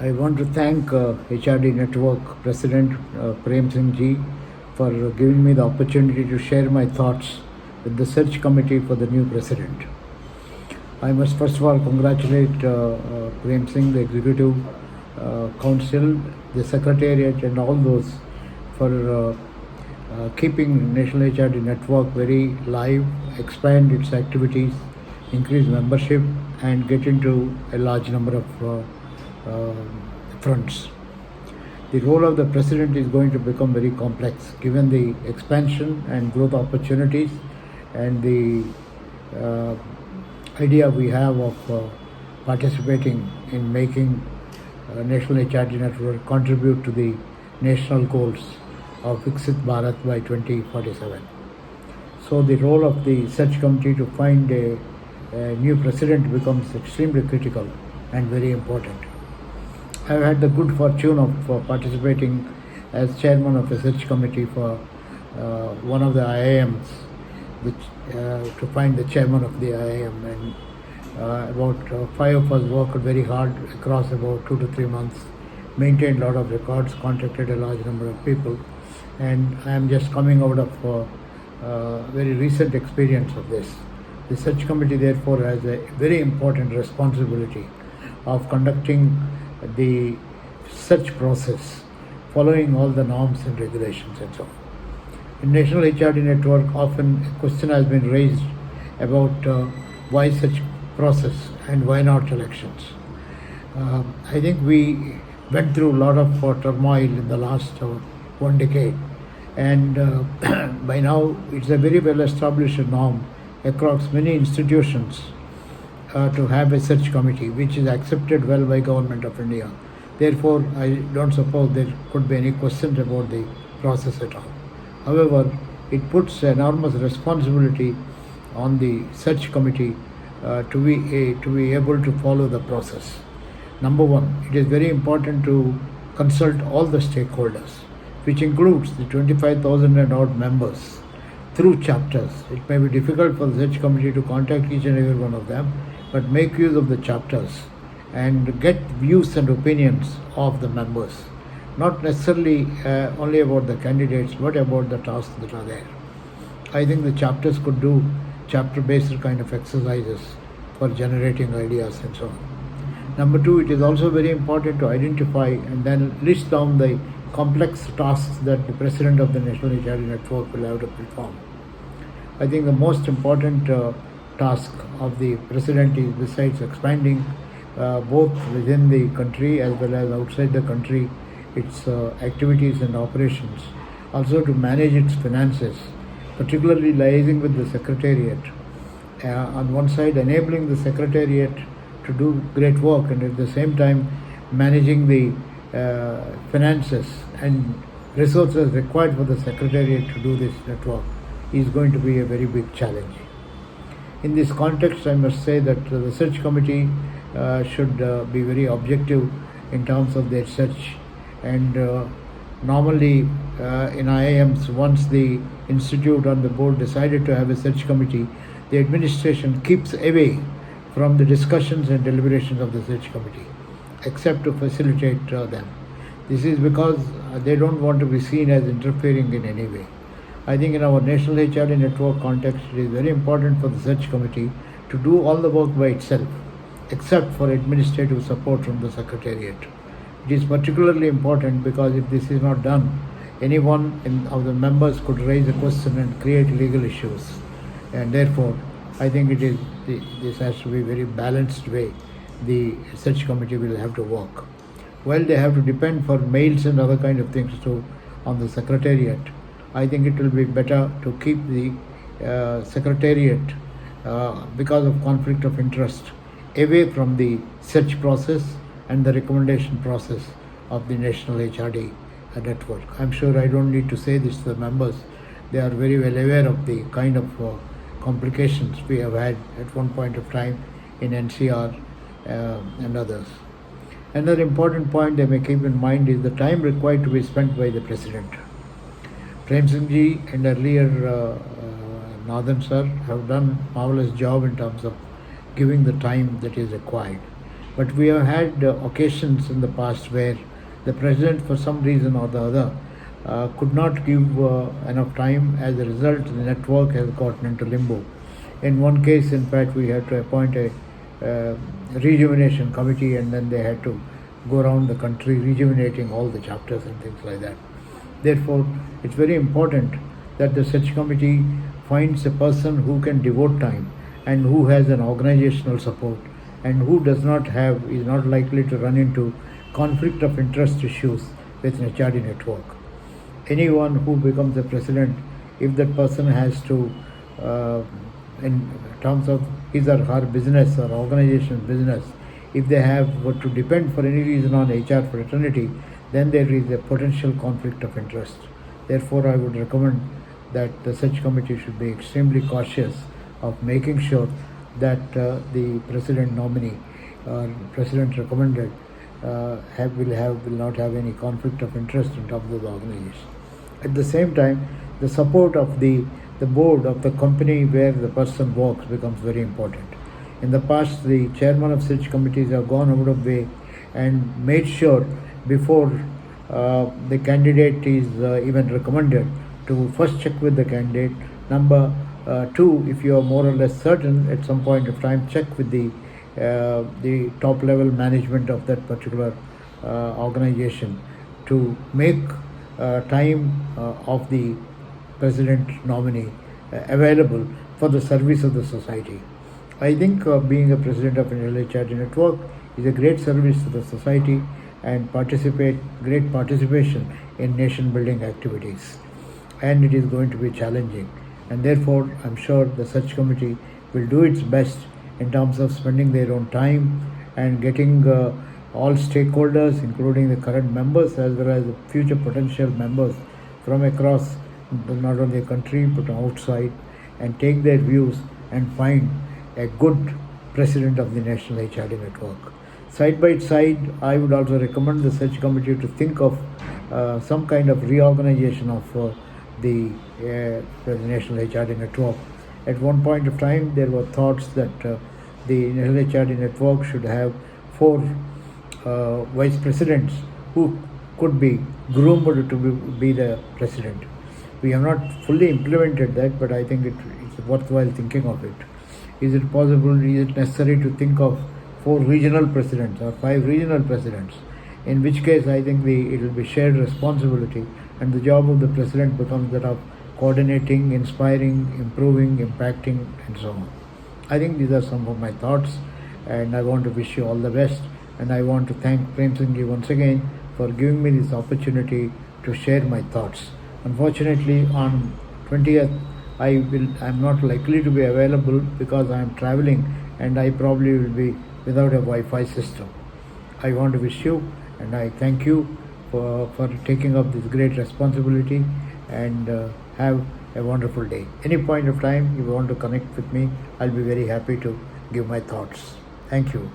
I want to thank HRD Network President Prem Singh ji for giving me the opportunity to share my thoughts with the search committee for the new president. I must first of all congratulate Prem Singh, the Executive Council, the Secretariat and all those for keeping National HRD Network very live, expand its activities, increase membership and get into a large number of fronts. The role of the president is going to become very complex given the expansion and growth opportunities and the idea we have of participating in making National HRD Network contribute to the national goals of Viksit Bharat by 2047. So the role of the search committee to find a new president becomes extremely critical and very important. I have had the good fortune of participating as chairman of a search committee for one of the IIMs, to find the chairman of the IIM, and about 5 of us worked very hard across about 2 to 3 months, maintained a lot of records, contacted a large number of people, and I am just coming out of very recent experience of this. The search committee therefore has a very important responsibility of conducting the search process, following all the norms and regulations and so on. In National HRD Network, often a question has been raised about why such process and why not elections. I think we went through a lot of turmoil in the last 1 decade, and by now it's a very well established norm across many institutions to have a search committee, which is accepted well by Government of India. Therefore, I don't suppose there could be any questions about the process at all. However, it puts enormous responsibility on the search committee to be able to follow the process. Number one, it is very important to consult all the stakeholders, which includes the 25,000 and odd members through chapters. It may be difficult for the search committee to contact each and every one of them, but make use of the chapters and get views and opinions of the members, not necessarily only about the candidates, but about the tasks that are there. I think the chapters could do chapter-based kind of exercises for generating ideas and so on. Number two, it is also very important to identify and then list down the complex tasks that the president of the National HRD Network will have to perform. I think the most important task of the president is, besides expanding both within the country as well as outside the country, its activities and operations, also to manage its finances, particularly liaising with the Secretariat. On one side, enabling the Secretariat to do great work, and at the same time managing the finances and resources required for the Secretariat to do this network is going to be a very big challenge. In this context, I must say that the search committee should be very objective in terms of their search, and normally in IIMs, once the institute or the board decided to have a search committee, the administration keeps away from the discussions and deliberations of the search committee, except to facilitate them. This is because they don't want to be seen as interfering in any way. I think in our National HRD Network context, it is very important for the search committee to do all the work by itself, except for administrative support from the Secretariat. It is particularly important because if this is not done, any one of the members could raise a question and create legal issues, and therefore I think this has to be a very balanced way the search committee will have to work. While they have to depend for mails and other kind of things too on the Secretariat, I think it will be better to keep the Secretariat, because of conflict of interest, away from the search process and the recommendation process of the National HRD Network. I'm sure I don't need to say this to the members. They are very well aware of the kind of complications we have had at one point of time in NCR and others. Another important point they may keep in mind is the time required to be spent by the President. Prem Singh ji and earlier Nathan sir have done marvelous job in terms of giving the time that is required. But we have had occasions in the past where the president, for some reason or the other, could not give enough time. As a result, the network has gotten into limbo. In one case, in fact, we had to appoint a rejuvenation committee, and then they had to go around the country rejuvenating all the chapters and things like that. Therefore, it's very important that the search committee finds a person who can devote time and who has an organizational support and who is not likely to run into conflict of interest issues with an HRD network. Anyone who becomes the president, if that person has to, in terms of his or her business or organization business, if they have to depend for any reason on HR fraternity, then there is a potential conflict of interest. Therefore, I would recommend that the search committee should be extremely cautious of making sure that the president nominee or president recommended will not have any conflict of interest in terms of the organization. At the same time, the support of the board of the company where the person works becomes very important. In the past, the chairman of search committees have gone out of way and made sure before the candidate is even recommended to first check with the candidate. Number two, if you are more or less certain, at some point of time, check with the top level management of that particular organization to make time of the president nominee available for the service of the society. I think being a president of an NHRDN network is a great service to the society and great participation in nation building activities. And it is going to be challenging. And therefore, I'm sure the search committee will do its best in terms of spending their own time and getting all stakeholders, including the current members as well as the future potential members from across not only the country but outside, and take their views and find a good president of the National HRD Network. Side by side, I would also recommend the search committee to think of some kind of reorganization of the National HRD Network. At one point of time, there were thoughts that the National HRD Network should have 4 vice presidents who could be groomed to be the president. We have not fully implemented that, but I think it's worthwhile thinking of it. Is it possible, is it necessary to think of 4 regional presidents or 5 regional presidents? In which case, I think it will be shared responsibility, and the job of the president becomes that of coordinating, inspiring, improving, impacting, and so on. I think these are some of my thoughts, and I want to wish you all the best. And I want to thank Prem Singh ji once again for giving me this opportunity to share my thoughts. Unfortunately, on 20th, I'm not likely to be available because I am traveling and I probably will be without a Wi-Fi system. I want to wish you and I thank you for taking up this great responsibility, and have a wonderful day. Any point of time you want to connect with me, I'll be very happy to give my thoughts. Thank you.